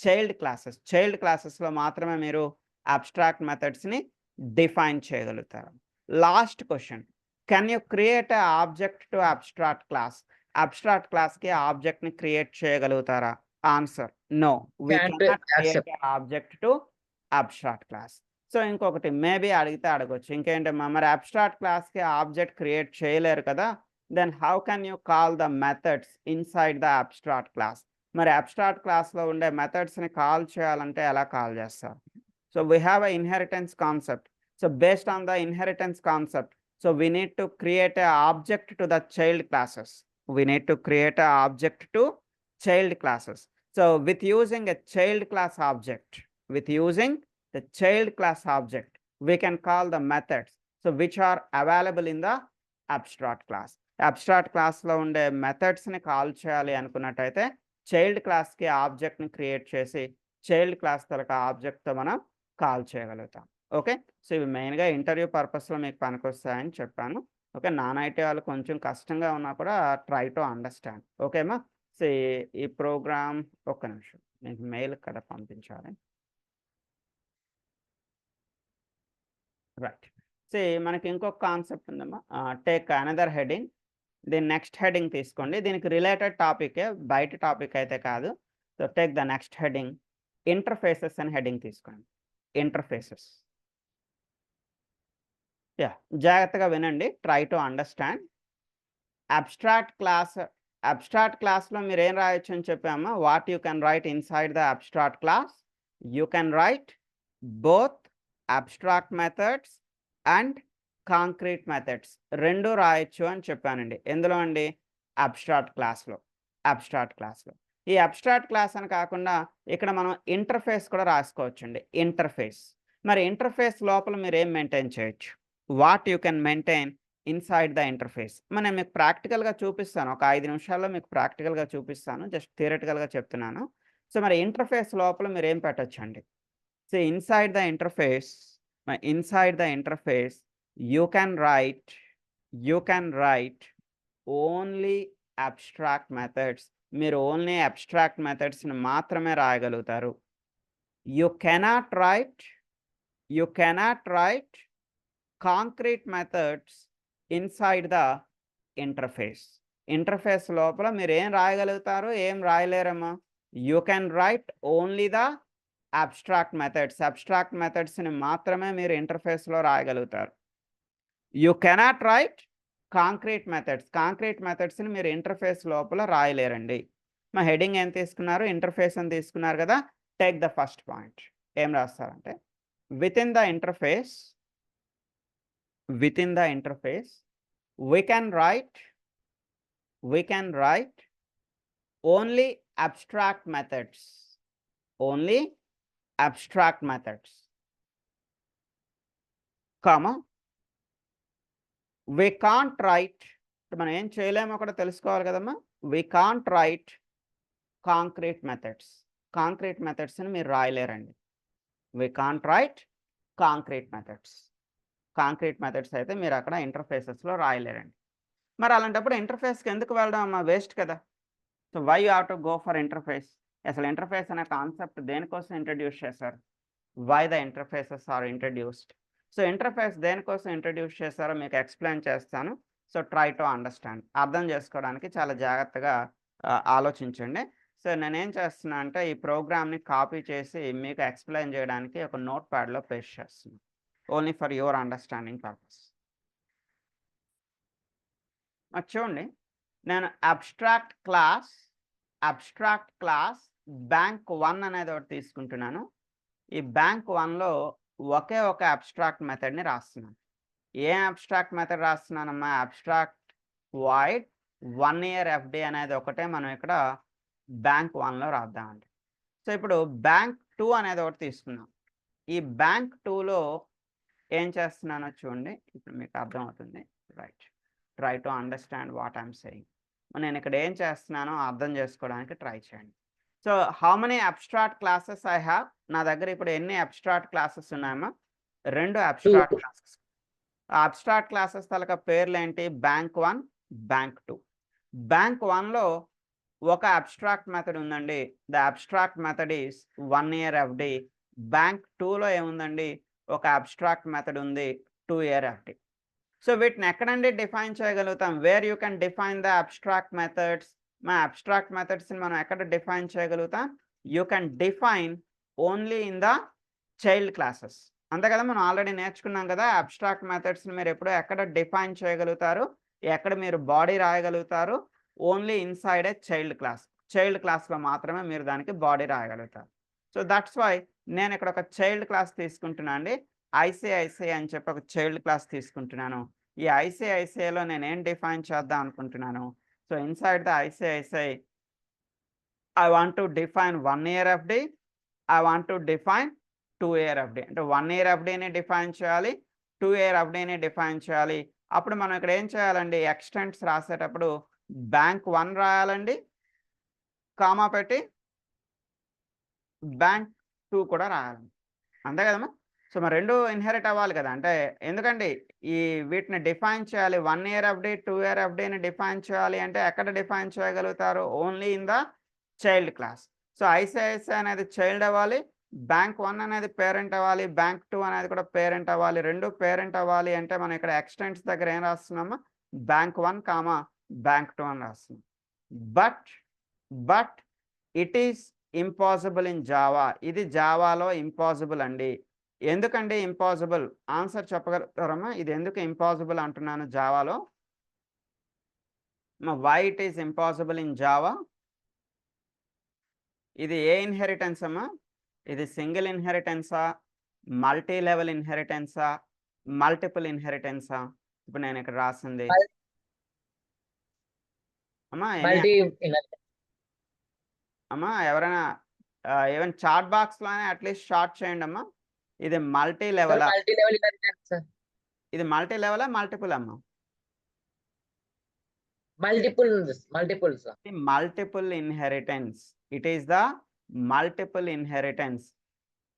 S1: child classes. Child క్లాసెస్‌లో మాత్రమే మీరు అబ్స్ట్రాక్ట్ మెథడ్స్‌ని డిఫైన్ చేయగలుగుతారు. Last question. Can you create a object to abstract class? Abstract క్లాస్‌కి ఆబ్జెక్ట్‌ని క్రియేట్ చేయగలుగుతారా? Answer no. We
S2: Can't
S1: cannot create
S2: accept.
S1: A object to abstract class. So, ఇంకొకటి maybe అడిగితే అడగొచ్చు. ఇంకేంటమ్మా మరి అబ్స్ట్రాక్ట్ క్లాస్‌కి ఆబ్జెక్ట్ క్రియేట్ చేయలేరు కదా! Then how can you call the methods inside the abstract class? మరి అబ్స్ట్రాక్ట్ క్లాస్‌లో ఉండే మెథడ్స్‌ని కాల్ చేయాలంటే ఎలా కాల్ చేస్తారు? So, we have a inheritance concept. So, based on the inheritance concept, so, we need to create a object to the child classes. We need to create a object to child classes. So, with using a child class object, with using the child class object, we can call the methods so which are available in the abstract class. Abstract క్లాస్‌లో ఉండే మెథడ్స్‌ని call చేయాలి అనుకున్నట్టయితే child క్లాస్‌కి ఆబ్జెక్ట్‌ని create చేసి child class తాలూకా ఆబ్జెక్ట్‌తో మనం call చేయగలుగుతాం. Okay. So, ఇవి మెయిన్‌గా ఇంటర్వ్యూ పర్పస్‌లో మీకు పనికొస్తాయని చెప్పాను. ఓకే. నాన్ ఐటీ వాళ్ళు కొంచెం కష్టంగా ఉన్నా కూడా ట్రై టు అండర్‌స్టాండ్. ఓకేమా. సో, ఈ ప్రోగ్రామ్ ఒక్క నిమిషం. మీకు మెయిల్ ఇక్కడ పంపించాలి. రైట్. మనకి ఇంకొక కాన్సెప్ట్ ఉందమ్మా. Take another heading. దీని నెక్స్ట్ హెడింగ్ తీసుకోండి. దీనికి రిలేటెడ్ టాపికే, బయట టాపిక్ అయితే కాదు. So take the next heading. Interfaces అని హెడింగ్ తీసుకోండి. ఇంటర్ఫేసెస్. జాగ్రత్తగా వినండి. Try to understand. అబ్స్ట్రాక్ట్ క్లాస్లో మీరు ఏం రాయొచ్చు అని చెప్పామా. What you can write inside the abstract class. You can write both abstract methods and concrete methods రెండు రాయొచ్చు అని చెప్పానండి. ఎందులో అండి? అబ్స్ట్రాక్ట్ క్లాస్లో. ఈ అబ్స్ట్రాక్ట్ క్లాస్ అని కాకుండా ఇక్కడ మనం ఇంటర్ఫేస్ కూడా రాసుకోవచ్చండి. ఇంటర్ఫేస్. మరి ఇంటర్ఫేస్ లోపల మీరు ఏం మెయింటైన్ చేయొచ్చు? What you can maintain inside the interface. నేను మీకు ప్రాక్టికల్గా చూపిస్తాను. ఒక 5 నిమిషాల్లో మీకు ప్రాక్టికల్గా చూపిస్తాను. జస్ట్ థియరిటికల్గా చెప్తున్నాను. మరి ఇంటర్ఫేస్ లోపల మీరు ఏం పెట్టొచ్చండి? Inside the interface you can write only abstract methods. మీరు ఓన్లీ అబ్స్ట్రాక్ట్ మెథడ్స్ని మాత్రమే రాయగలుగుతారు. You cannot write concrete methods inside the interface లోపల మీరు ఏం రాయగలుగుతారు, ఏం రాయలేరమ్మా. You can write only the abstract మెథడ్స్ని మాత్రమే మీరు ఇంటర్ఫేస్లో రాయగలుగుతారు. యూ కెనాట్ రైట్ కాంక్రీట్ మెథడ్స్ని మీరు ఇంటర్ఫేస్ లోపల రాయలేరండి. మా హెడింగ్ ఏం తీసుకున్నారు? ఇంటర్ఫేస్ అని తీసుకున్నారు కదా. Take the first point. ఏం రాస్తారంటే with in the interface we can write only abstract methods, comma we can't write. మనం ఏం చేయలేమో కూడా తెలుసుకోవాలి కదమ్మా. we can't write కాంక్రీట్ మెథడ్స్ని మీరు రాయలేరండి. we can't write concrete methods అయితే మీరు అక్కడ ఇంటర్ఫేసెస్లో రాయలేరండి. మరి అలాంటప్పుడు ఇంటర్ఫేస్కి ఎందుకు వెళ్ళడం అమ్మా? వేస్ట్ కదా. So why you have to go for interface? అసలు ఇంటర్ఫేస్ అనే కాన్సెప్ట్ దేనికోసం ఇంట్రడ్యూస్ చేశారు? Why the interfaces are introduced? So interface దేనికోసం ఇంట్రడ్యూస్ చేశారో మీకు ఎక్స్ప్లెయిన్ చేస్తాను. So try to understand. అర్థం చేసుకోవడానికి చాలా జాగ్రత్తగా ఆలోచించండి. సో నేనేం చేస్తున్నా అంటే ఈ ప్రోగ్రామ్ని కాపీ చేసి మీకు ఎక్స్ప్లెయిన్ చేయడానికి ఒక నోట్ ప్యాడ్లో పేస్ట్ చేస్తున్నాను. Only for your understanding purpose. చూడండి, నేను అబ్స్ట్రాక్ట్ క్లాస్ బ్యాంక్ 1 అనేది ఒకటి తీసుకుంటున్నాను. ఈ బ్యాంక్ 1లో ఒకే ఒక అబ్స్ట్రాక్ట్ మెథడ్ని రాస్తున్నాను. ఏ అబ్స్ట్రాక్ట్ మెథడ్ రాస్తున్నానమ్మా? అబ్స్ట్రాక్ట్ వాయిడ్ 1 year FD అనేది ఒకటే మనం ఇక్కడ బ్యాంక్ 1లో రాద్దామండి. సో ఇప్పుడు బ్యాంక్ 2 అనేది ఒకటి తీసుకున్నాం. ఈ బ్యాంక్ 2లో ఏం చేస్తున్నానో చూడండి, ఇప్పుడు మీకు అర్థమవుతుంది. Right, try to understand what I'm saying. నేను ఇక్కడ ఏం చేస్తున్నానో అర్థం చేసుకోవడానికి ట్రై చేయండి. So how many abstract classes I have? నా దగ్గర ఇప్పుడు ఎన్ని అబ్స్ట్రాక్ట్ క్లాసెస్ ఉన్నాయమ్మా? 2 అబ్స్ట్రాక్ట్ క్లాసెస్. అబ్స్ట్రాక్ట్ క్లాసెస్ తలక పేర్లు ఏంటి? Bank 1, bank 2. బ్యాంక్ 1లో ఒక అబ్స్ట్రాక్ట్ మెథడ్ ఉందండి. The abstract method is 1 year FD. Bank 2లో ఏముందండి? ఒక అబ్స్ట్రాక్ట్ మెథడ్ ఉంది, 2 year FD. సో వీటిని ఎక్కడండి డిఫైన్ చేయగలుగుతాం? Wear you can define the abstract methods. మా అబ్స్ట్రాక్ట్ మెథడ్స్ని మనం ఎక్కడ డిఫైన్ చేయగలుగుతాం? You can define only in the child classes. అంతే కదా, మనం ఆల్రెడీ నేర్చుకున్నాం కదా. అబ్స్ట్రాక్ట్ మెథడ్స్ని మీరు ఎప్పుడు ఎక్కడ డిఫైన్ చేయగలుగుతారు, ఎక్కడ మీరు బాడీ రాయగలుగుతారు? ఓన్లీ ఇన్సైడ్ ఏ చైల్డ్ క్లాస్లో మాత్రమే మీరు దానికి బాడీ రాయగలుగుతారు. సో దట్స్ వై నేను ఇక్కడ ఒక చైల్డ్ క్లాస్ తీసుకుంటున్నాను అండి. ఐసిఐసిఐ అని చెప్పి ఒక చైల్డ్ క్లాస్ తీసుకుంటున్నాను. ఈ ఐసిఐసిఐలో నేను ఏం డిఫైన్ చేద్దాం అనుకుంటున్నాను? So inside the ICICI I want to define 1 year FD, I want to define 2 year FD. అంటే 1 year FDని డిఫైన్ చేయాలి, 2 year FDని డిఫైన్ చేయాలి. అప్పుడు మనం ఇక్కడ ఏం చేయాలండి? ఎక్స్టెంట్స్ రాసేటప్పుడు బ్యాంక్ 1 రాయాలండి, కామా పెట్టి బ్యాంక్ 2 కూడా రాయాలండి. అంతే కదమ్మా. సో మరి 2 ఇన్హెరిట్ అవ్వాలి కదా. అంటే ఎందుకండి ఈ వీటిని డిఫైన్ చేయాలి? 1 year FD, 2 year FDని డిఫైన్ చేయాలి అంటే ఎక్కడ డిఫైన్ చేయగలుగుతారు? Only in the child class. So ICICI అనేది చైల్డ్ అవ్వాలి, బ్యాంక్ 1 అనేది పేరెంట్ అవ్వాలి, బ్యాంక్ 2 అనేది కూడా పేరెంట్ అవ్వాలి. 2 పేరెంట్ అవ్వాలి అంటే మనం ఇక్కడ ఎక్స్టెంట్స్ దగ్గర ఏం రాస్తున్నామా, బ్యాంక్ 1 కామా బ్యాంక్ 2 అని రాస్తున్నాం. But it is impossible in Java. ఇది జావాలో ఇంపాసిబుల్ అండి. ఎందుకండి ఇంపాసిబుల్? ఆన్సర్ చెప్పగలుగుతారమ్మా? ఇది ఎందుకు ఇంపాసిబుల్ అంటున్నాను జావాలో? Why it is impossible in Java? ఇది ఏ ఇన్హెరిటెన్స్ అమ్మా? ఇది సింగిల్ ఇన్హెరిటెన్సా, మల్టీ లెవెల్ ఇన్హెరిటెన్సా, మల్టిపుల్ ఇన్హెరిటెన్సా? ఇప్పుడు నేను ఇక్కడ రాసింది అమ్మా
S2: మల్టీ
S1: అమ్మా ఎవరైనా ఈవెన్ చాట్ బాక్స్ లోనే అట్లీస్ట్ షార్ట్ చేయండి అమ్మా. ఇది multi level,
S2: multi level inheritance sir.
S1: ఇది మల్టీ లెవెలా మల్టిపుల్ అమ్మా?
S2: Multiple sir.
S1: Multiple inheritance. It is the multiple inheritance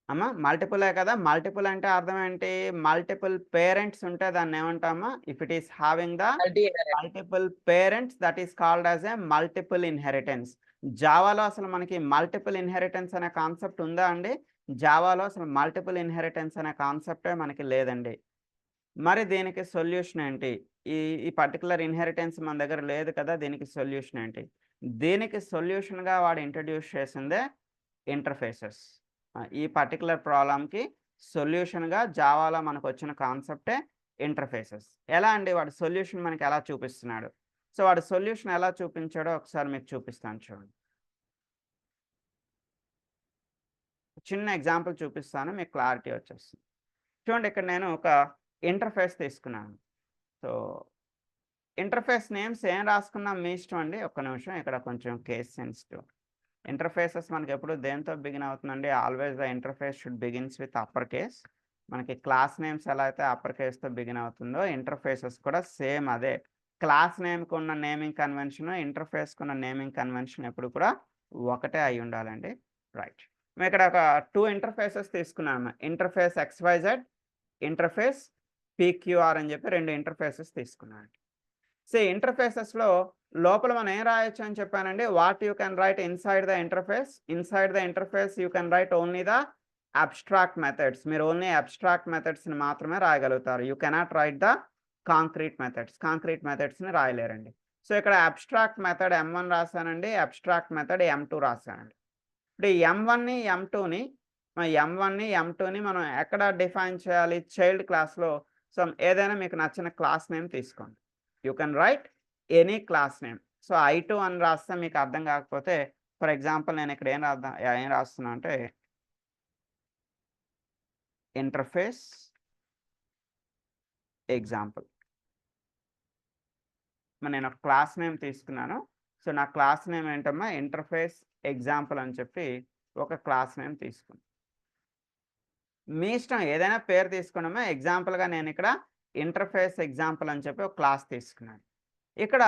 S1: అమ్మా. మల్టిపులే కదా. మల్టిపుల్ అంటే అర్థం ఏంటి? మల్టిపుల్ పేరెంట్స్ ఉంటే దాన్ని ఏమంటామా? If it is having the multiple parents that is called as a multiple inheritance. జావాలో అసలు మనకి మల్టిపుల్ ఇన్హెరిటెన్స్ అనే కాన్సెప్ట్ ఉందా అండి? జావాలో అసలు మల్టిపుల్ ఇన్హెరిటెన్స్ అనే కాన్సెప్టే మనకి లేదండి. మరి దీనికి సొల్యూషన్ ఏంటి? ఈ పర్టికులర్ ఇన్హెరిటెన్స్ మన దగ్గర లేదు కదా, దీనికి సొల్యూషన్ ఏంటి? దీనికి సొల్యూషన్గా వాడు ఇంట్రడ్యూస్ చేసిందే ఇంటర్ఫేసెస్. ఈ పర్టికులర్ ప్రాబ్లంకి సొల్యూషన్గా జావాలో మనకు వచ్చిన కాన్సెప్టే ఇంటర్ఫేసెస్. ఎలా అండి వాడు సొల్యూషన్ మనకి ఎలా చూపిస్తున్నాడు? సో వాడు సొల్యూషన్ ఎలా చూపించాడో ఒకసారి మీకు చూపిస్తాను చూడండి. చిన్న ఎగ్జాంపుల్ చూపిస్తాను, మీకు క్లారిటీ వచ్చేస్తుంది. చూడండి, ఇక్కడ నేను ఒక ఇంటర్ఫేస్ తీసుకున్నాను. సో ఇంటర్ఫేస్ నేమ్స్ ఏం రాసుకున్నాం మీ ఇష్టం అండి. ఒక్క నిమిషం, ఇక్కడ కొంచెం కేస్ సెన్సిటివ్. ఇంటర్ఫేసెస్ మనకి ఎప్పుడు దేంతో బిగిన్ అవుతుందండి? Always the interface should begins with upper case. మనకి క్లాస్ నేమ్స్ ఎలా అయితే అప్పర్ కేస్తో బిగిన్ అవుతుందో ఇంటర్ఫేసెస్ కూడా సేమ్ అదే. క్లాస్ నేమ్కి ఉన్న నేమింగ్ కన్వెన్షన్, ఇంటర్ఫేస్కి ఉన్న నేమింగ్ కన్వెన్షన్ ఎప్పుడు కూడా ఒకటే అయి ఉండాలండి. రైట్, మేము ఇక్కడ ఒక 2 ఇంటర్ఫేసెస్ తీసుకున్నాము. ఇంటర్ఫేస్ XYZ, ఇంటర్ఫేస్ PQR అని చెప్పి 2 ఇంటర్ఫేసెస్ తీసుకున్నాను. సో ఇంటర్ఫేసెస్లో లోపల మనం ఏం రాయొచ్చు అని చెప్పానండి? What you can write inside the interface. Inside the interface you can write only the abstract methods. మీరు ఓన్లీ అబ్స్ట్రాక్ట్ మెథడ్స్ని మాత్రమే రాయగలుగుతారు. You cannot write the concrete methods. Concrete మెథడ్స్ని రాయలేరండి. సో ఇక్కడ అబ్స్ట్రాక్ట్ మెథడ్ M1 రాశానండి, అబ్స్ట్రాక్ట్ మెథడ్ M2 రాశానండి. ఇప్పుడు ఈ M1ని M2ని మనం ఎక్కడ డిఫైన్ చేయాలి? చైల్డ్ క్లాస్లో. సో ఏదైనా మీకు నచ్చిన క్లాస్ నేమ్ తీసుకోండి. You can write any class name. So I2 అని రాస్తే మీకు అర్థం కాకపోతే, ఫర్ ఎగ్జాంపుల్ నేను ఇక్కడ ఏం రాస్తున్నా అంటే ఇంటర్ఫేస్ ఎగ్జాంపుల్. నేను ఒక క్లాస్ నేమ్ తీసుకున్నాను. సో నా క్లాస్ నేమ్ ఏంటమ్మా? ఇంటర్ఫేస్ ఎగ్జాంపుల్ అని చెప్పి ఒక క్లాస్ నేమ్ తీసుకున్నాను. మీ ఇష్టం ఏదైనా పేరు తీసుకున్నామా. ఎగ్జాంపుల్గా నేను ఇక్కడ ఇంటర్ఫేస్ ఎగ్జాంపుల్ అని చెప్పి ఒక క్లాస్ తీసుకున్నాను. ఇక్కడ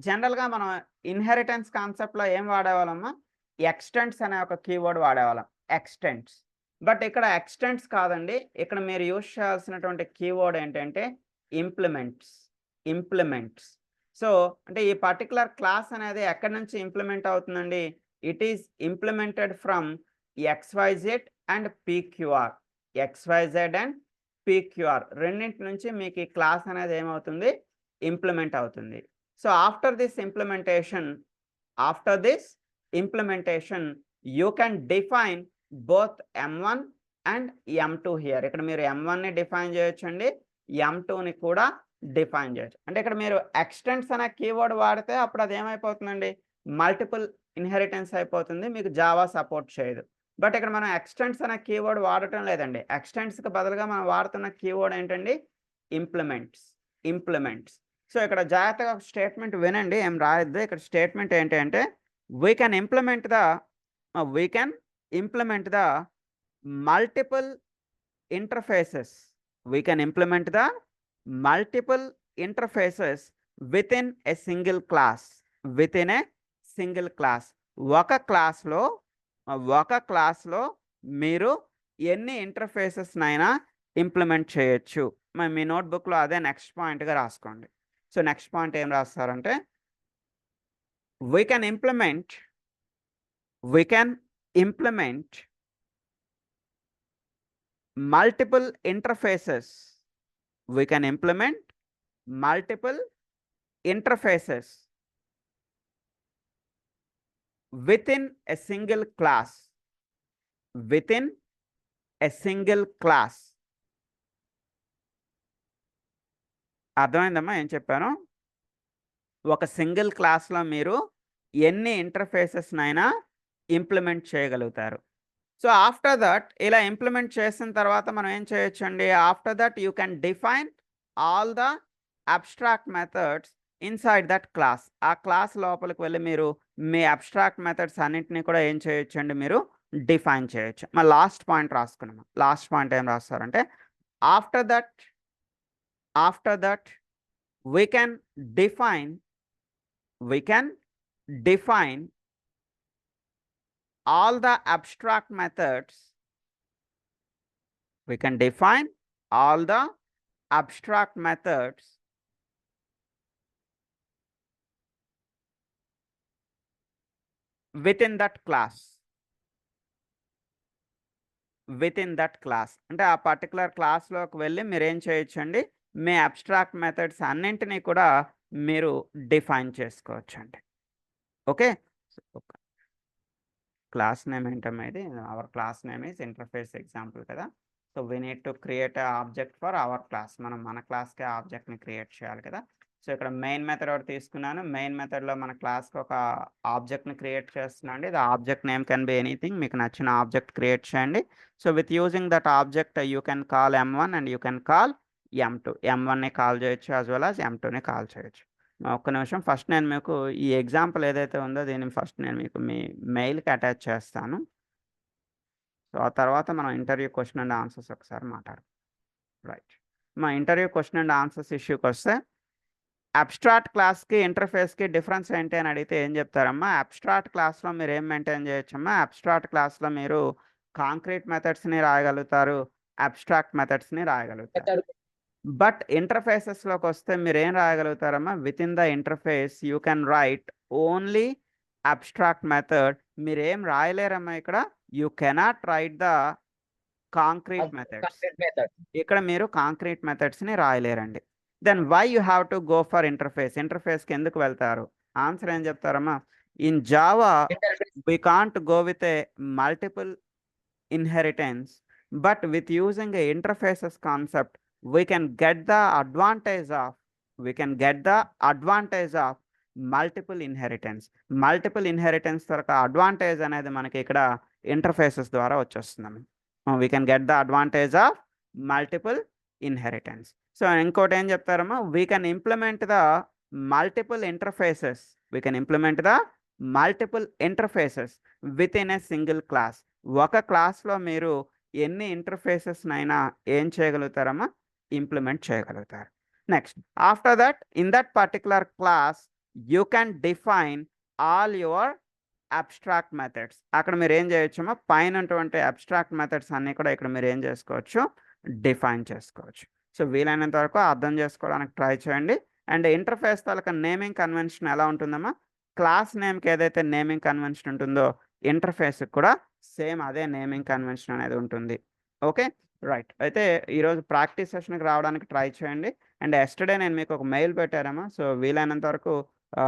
S1: జనరల్గా మనం ఇన్హెరిటెన్స్ కాన్సెప్ట్లో ఏం వాడేవాళ్ళమ్మా? ఎక్స్టెంట్స్ అనే ఒక కీవర్డ్ వాడేవాళ్ళం, ఎక్స్టెంట్స్. బట్ ఇక్కడ ఎక్స్టెంట్స్ కాదండి. ఇక్కడ మీరు యూజ్ చేయాల్సినటువంటి కీవర్డ్ ఏంటంటే ఇంప్లిమెంట్స్. సో అంటే ఈ పర్టికులర్ క్లాస్ అనేది ఎక్కడి నుంచి ఇంప్లిమెంట్ అవుతుందండి? It is implemented from XYZ and PQR. XYZ and PQR రెండింటి నుంచి మీకు ఈ క్లాస్ అనేది ఏమవుతుంది? ఇంప్లిమెంట్ అవుతుంది. So after this implementation you can define both M1 and M2 here. ఇక్కడ మీరు M1ని డిఫైన్ చేయొచ్చండి, M2ని కూడా డిఫైన్ చేయొచ్చు. అంటే ఇక్కడ మీరు ఎక్స్టెంట్స్ అనే కీవర్డ్ వాడితే అప్పుడు అది ఏమైపోతుందండి? మల్టిపుల్ ఇన్హెరిటెన్స్ అయిపోతుంది, మీకు జావా సపోర్ట్ చేయదు. బట్ ఇక్కడ మనం ఎక్స్టెంట్స్ అనే కీవర్డ్ వాడటం లేదండి. ఎక్స్టెంట్స్కి బదులుగా మనం వాడుతున్న కీవర్డ్ ఏంటండి? ఇంప్లిమెంట్స్. సో ఇక్కడ జాగ్రత్తగా స్టేట్మెంట్ వినండి, ఏం రాయొద్దు. ఇక్కడ స్టేట్మెంట్ ఏంటి అంటే we can implement the multiple interfaces. We can implement the multiple interfaces with in a single class. ఒక క్లాస్లో మీరు ఎన్ని ఇంటర్ఫేసెస్నైనా ఇంప్లిమెంట్ చేయొచ్చు. మీ నోట్బుక్లో అదే నెక్స్ట్ పాయింట్గా రాసుకోండి. సో నెక్స్ట్ పాయింట్ ఏం రాస్తారంటే we can implement multiple interfaces. We can implement multiple interfaces within a single class. Within a single class. అర్థమైందమ్మా ఏం చెప్పాను? ఒక సింగిల్ క్లాస్లో మీరు ఎన్ని ఇంటర్ఫేసెస్నైనా ఇంప్లిమెంట్ చేయగలుగుతారు. సో ఆఫ్టర్ దట్ ఇలా ఇంప్లిమెంట్ చేసిన తర్వాత మనం ఏం చేయొచ్చండి, after that you can define all the abstract methods inside that class. ఆ క్లాస్ లోపలికి వెళ్ళి మీరు మీ అబ్స్ట్రాక్ట్ మెథడ్స్ అన్నింటినీ కూడా ఏం చేయొచ్చండి, మీరు డిఫైన్ చేయొచ్చు. మా లాస్ట్ పాయింట్ రాసుకున్నాము. లాస్ట్ పాయింట్ ఏం రాస్తారంటే after that we can define all the abstract methods. We can define all the abstract methods within that class. Within that class అంటే ఆ పర్టికులర్ క్లాస్లోకి వెళ్ళి మీరు ఏం చేయొచ్చండి, మీ అబ్స్ట్రాక్ట్ మెథడ్స్ అన్నింటినీ కూడా మీరు డిఫైన్ చేసుకోవచ్చండి. ఓకే, క్లాస్ నేమ్ ఏంటమ్మా ఇది? Our class name is interface example కదా. So we need to create object for our class. మనం మన క్లాస్కి ఆబ్జెక్ట్ని క్రియేట్ చేయాలి కదా. సో ఇక్కడ మెయిన్ మెథడ్ ఒకటి తీసుకున్నాను. మెయిన్ మెథడ్లో మన క్లాస్కి ఒక ఆబ్జెక్ట్ని క్రియేట్ చేస్తున్నాను అండి. The object name can be anything. మీకు నచ్చిన ఆబ్జెక్ట్ క్రియేట్ చేయండి. So with using that object you can call M1 and you can call M2. M1ని కాల్ చేయొచ్చు యాజ్ వెల్ యాజ్ M2ని కాల్ చేయొచ్చు. ఒక్క నిమిషం, ఫస్ట్ నేను మీకు ఈ ఎగ్జాంపుల్ ఏదైతే ఉందో దీన్ని ఫస్ట్ నేను మీకు మీ మెయిల్కి అటాచ్ చేస్తాను. సో ఆ తర్వాత మనం ఇంటర్వ్యూ క్వశ్చన్ అండ్ ఆన్సర్స్ ఒకసారి మాట్లాడు. రైట్, మా ఇంటర్వ్యూ క్వశ్చన్ అండ్ ఆన్సర్స్ ఇష్యూకి వస్తే అబ్స్ట్రాక్ట్ క్లాస్కి ఇంటర్ఫేస్కి డిఫరెన్స్ ఏంటి అని అడిగితే ఏం చెప్తారమ్మా? అబ్స్ట్రాక్ట్ క్లాస్లో మీరు ఏం మెయింటైన్ చేయొచ్చమ్మా? అబ్స్ట్రాక్ట్ క్లాస్లో మీరు కాంక్రీట్ మెథడ్స్ని రాయగలుగుతారు, అబ్స్ట్రాక్ట్ మెథడ్స్ని రాయగలుగుతారు. బట్ ఇంటర్ఫేసెస్లోకి వస్తే మీరు ఏం రాయగలుగుతారమ్మా? With in the interface you can write only abstract method. మీరు ఏం రాయలేరమ్మా ఇక్కడ. You cannot write the concrete methods. ఇక్కడ మీరు కాంక్రీట్ మెథడ్స్ని రాయలేరండి. Then why you have to go for interface? ఇంటర్ఫేస్కి ఎందుకు వెళ్తారు? ఆన్సర్ ఏం చెప్తారమ్మా? In Java we can't go with a multiple inheritance, but with using a interfaces concept we can get the advantage of multiple inheritance. Multiple inheritance తరక advantage అనేది మనకి ఇక్కడ interfaces ద్వారా వచ్చేస్తున్నాం. we can get the advantage of multiple inheritance. So ఇంకోటి ఏం చెప్తారమ్మా? we can implement the multiple interfaces within a single class. ఒక క్లాస్లో మీరు ఎన్ని ఇంటర్ఫేసెస్నైనా ఏం చేయగలుగుతారమ్మా? ఇంప్లిమెంట్ చేయగలుగుతారు. Next, after that in that particular class you can define all your abstract methods. అక్కడ మీరు ఏం చేయొచ్చమ్మా? పైన ఉన్నటువంటి అబ్స్ట్రాక్ట్ మెథడ్స్ అన్నీ కూడా ఇక్కడ మీరు ఏం చేసుకోవచ్చు? డిఫైన్ చేసుకోవచ్చు. సో వీలైనంత వరకు అర్థం చేసుకోవడానికి ట్రై చేయండి. And interface taluka naming convention ఎలా ఉంటుందమ్మా? క్లాస్ నేమ్కి ఏదైతే నేమింగ్ కన్వెన్షన్ ఉంటుందో ఇంటర్ఫేస్కి కూడా సేమ్ అదే నేమింగ్ కన్వెన్షన్ అనేది ఉంటుంది. Okay, right. అయితే ఈరోజు ప్రాక్టీస్ సెషన్కి రావడానికి ట్రై చేయండి. అండ్ ఎస్టర్డే నేను మీకు ఒక మెయిల్ పెట్టారమ్మా. సో వీలైనంత వరకు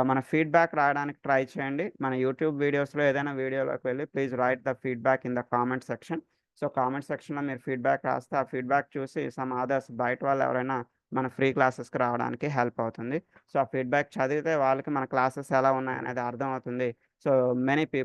S1: మన ఫీడ్బ్యాక్ రాయడానికి ట్రై చేయండి. మన యూట్యూబ్ వీడియోస్లో ఏదైనా వీడియోలోకి వెళ్ళి please right the feedback in the comment section. So comment సెక్షన్లో మీరు ఫీడ్బ్యాక్ రాస్తే ఆ ఫీడ్బ్యాక్ చూసి సమ్ అదర్స్ బయట వాళ్ళు ఎవరైనా మన ఫ్రీ క్లాసెస్కి రావడానికి హెల్ప్ అవుతుంది. సో ఆ ఫీడ్బ్యాక్ చదివితే వాళ్ళకి మన క్లాసెస్ ఎలా ఉన్నాయి అనేది అర్థమవుతుంది. So many